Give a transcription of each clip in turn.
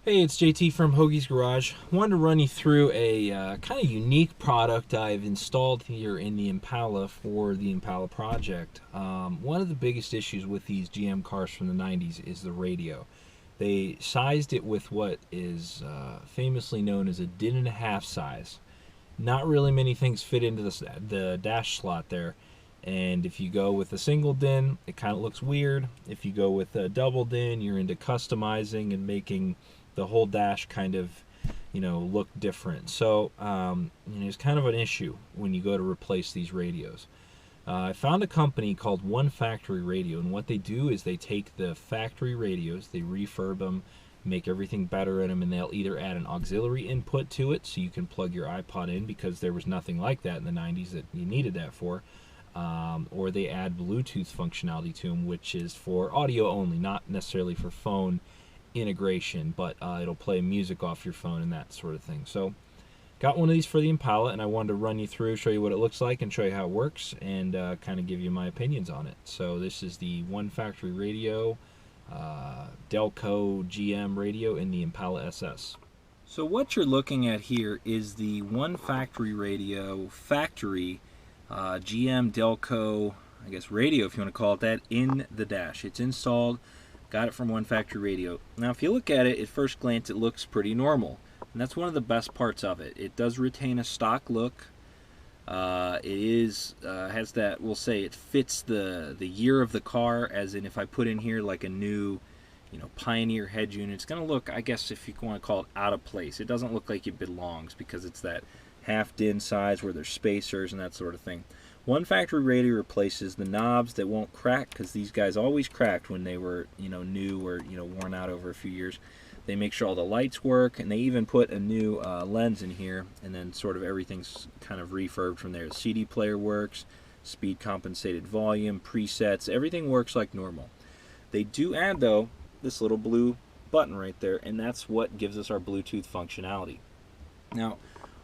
Hey, it's JT from Hoagie's Garage. I wanted to run you through a kind of unique product I've installed here in the Impala for the Impala project. One of the biggest issues with these GM cars from the 90s is the radio. They sized it with what is famously known as a din and a half size. Not really many things fit into the dash slot there. And if you go with a single din, it kind of looks weird. If you go with a double din, you're into customizing and making the whole dash kind of, look different. So it's kind of an issue when you go to replace these radios. I found a company called 1Factory Radio, and what they do is they take the factory radios, they refurb them, make everything better in them, and they'll either add an auxiliary input to it so you can plug your iPod in, because there was nothing like that in the 90s that you needed that for, or they add Bluetooth functionality to them, which is for audio only, not necessarily for phone integration, but it'll play music off your phone and that sort of thing. So got one of these for the Impala, and I wanted to run you through, show you what it looks like, and show you how it works, and kind of give you my opinions on it. So this is the 1Factory Radio, Delco GM radio in the Impala SS. So what you're looking at here is the 1Factory Radio factory GM Delco, I guess, radio, if you want to call it that, in the dash. It's installed. Got it from 1Factory Radio. Now, if you look at it, at first glance, it looks pretty normal. And that's one of the best parts of it. It does retain a stock look. Has that, we'll say, it fits the year of the car, as in if I put in here like a new, Pioneer head unit, it's going to look, I guess, if you want to call it, out of place. It doesn't look like it belongs because it's that half din size where there's spacers and that sort of thing. 1Factory Radio replaces the knobs that won't crack, because these guys always cracked when they were, new or, worn out over a few years. They make sure all the lights work, and they even put a new lens in here, and then sort of everything's kind of refurbed from there. The CD player works, speed compensated volume, presets, everything works like normal. They do add, though, this little blue button right there, and that's what gives us our Bluetooth functionality. Now,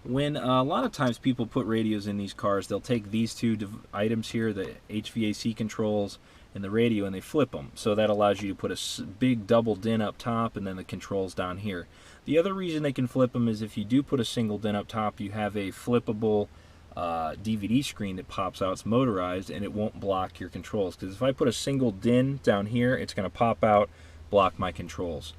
when a lot of times people put radios in these cars, they'll take these two items here, the HVAC controls and the radio, and they flip them. So that allows you to put a big double din up top and then the controls down here. The other reason they can flip them is if you do put a single din up top, you have a flippable DVD screen that pops out. It's motorized, and it won't block your controls. Because if I put a single din down here, it's going to pop out, block my controls.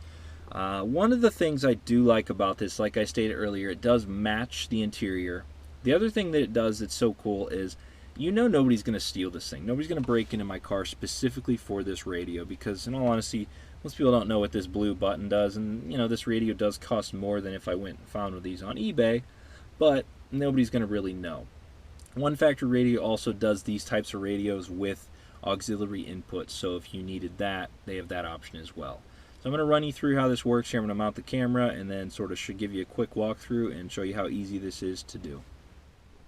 One of the things I do like about this, like I stated earlier, it does match the interior. The other thing that it does that's so cool is, nobody's going to steal this thing. Nobody's going to break into my car specifically for this radio, because in all honesty, most people don't know what this blue button does, and this radio does cost more than if I went and found one of these on eBay, but nobody's going to really know. 1Factory Radio also does these types of radios with auxiliary inputs, so if you needed that, they have that option as well. So I'm going to run you through how this works here. I'm going to mount the camera and then sort of should give you a quick walkthrough and show you how easy this is to do.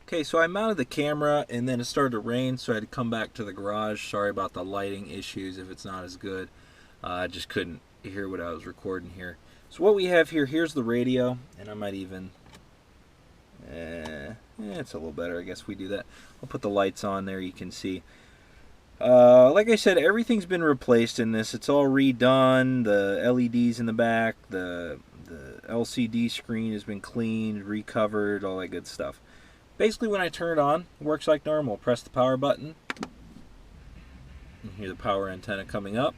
Okay, so I mounted the camera, and then it started to rain, so I had to come back to the garage. Sorry about the lighting issues if it's not as good. I just couldn't hear what I was recording here. So what we have here, here's the radio, and I might even... it's a little better, I guess we do that. I'll put the lights on there, you can see. Like I said, everything's been replaced in this. It's all redone. The LEDs in the back, the LCD screen has been cleaned, recovered, all that good stuff. Basically, when I turn it on, it works like normal. Press the power button. You hear the power antenna coming up.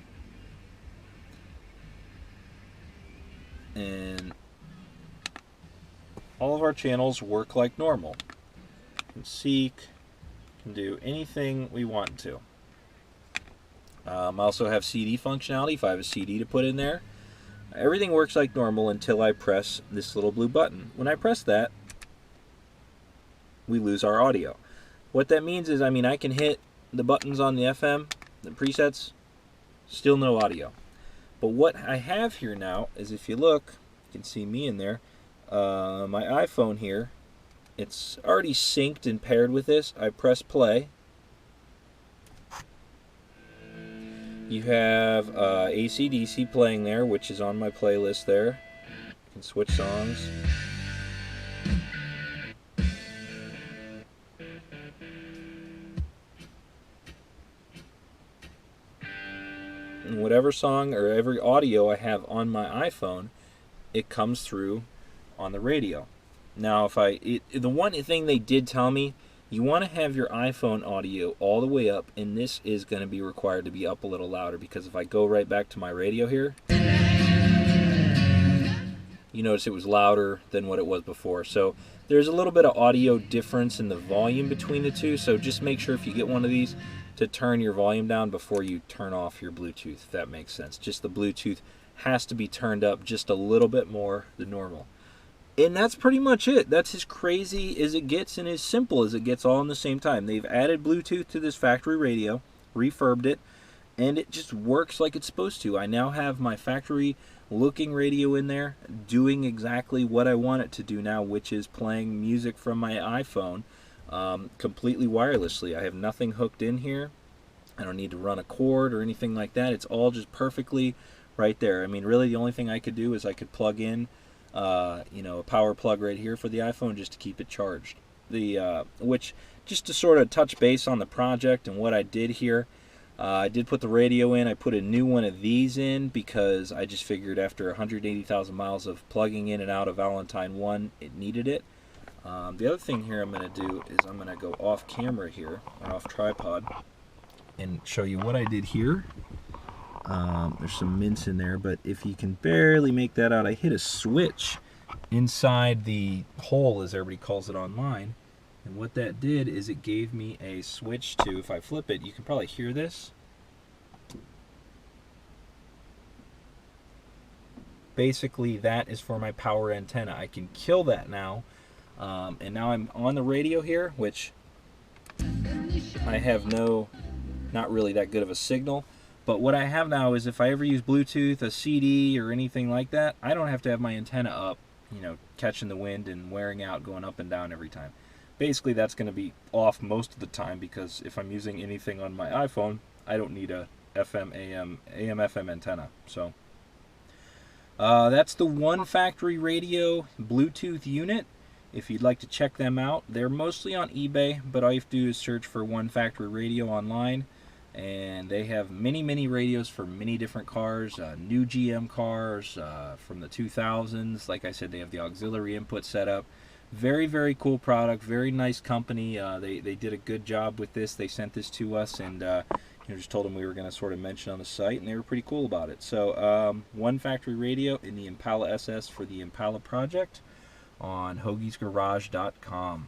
And all of our channels work like normal. We can seek, can do anything we want to. I also have CD functionality if I have a CD to put in there. Everything works like normal until I press this little blue button. When I press that, we lose our audio. What that means is, I can hit the buttons on the FM, the presets, still no audio. But what I have here now is, if you look, you can see me in there, my iPhone here, it's already synced and paired with this. I press play. You have AC/DC playing there, which is on my playlist there. You can switch songs. And whatever song or every audio I have on my iPhone, it comes through on the radio. Now, the one thing they did tell me, you want to have your iPhone audio all the way up, and this is going to be required to be up a little louder, because if I go right back to my radio here, you notice it was louder than what it was before. So there's a little bit of audio difference in the volume between the two, so just make sure if you get one of these to turn your volume down before you turn off your Bluetooth, if that makes sense. Just the Bluetooth has to be turned up just a little bit more than normal. And that's pretty much it. That's as crazy as it gets and as simple as it gets all in the same time. They've added Bluetooth to this factory radio, refurbed it, and it just works like it's supposed to. I now have my factory looking radio in there doing exactly what I want it to do now, which is playing music from my iPhone completely wirelessly. I have nothing hooked in here. I don't need to run a cord or anything like that. It's all just perfectly right there. I mean, really the only thing I could do is I could plug in a power plug right here for the iPhone just to keep it charged. Which, just to sort of touch base on the project and what I did here, I did put the radio in. I put a new one of these in because I just figured after 180,000 miles of plugging in and out of Valentine 1, it needed it. The other thing here I'm going to do is I'm going to go off camera here, or off tripod, and show you what I did here. There's some mints in there, but if you can barely make that out, I hit a switch inside the hole, as everybody calls it online. And what that did is it gave me a switch to, if I flip it, you can probably hear this. Basically, that is for my power antenna. I can kill that now. And now I'm on the radio here, which I have not really that good of a signal. But what I have now is if I ever use Bluetooth, a CD, or anything like that, I don't have to have my antenna up, catching the wind and wearing out, going up and down every time. Basically, that's going to be off most of the time, because if I'm using anything on my iPhone, I don't need a AM/FM antenna. So that's the 1Factory radio Bluetooth unit. If you'd like to check them out, they're mostly on eBay, but all you have to do is search for 1Factory radio online. And they have many radios for many different cars, new GM cars from the 2000s. Like I said, they have the auxiliary input setup. Very cool product, very nice company. They did a good job with this. They sent this to us, and just told them we were going to sort of mention on the site, and they were pretty cool about it. So 1Factory radio in the Impala SS for the Impala project on hoagiesgarage.com.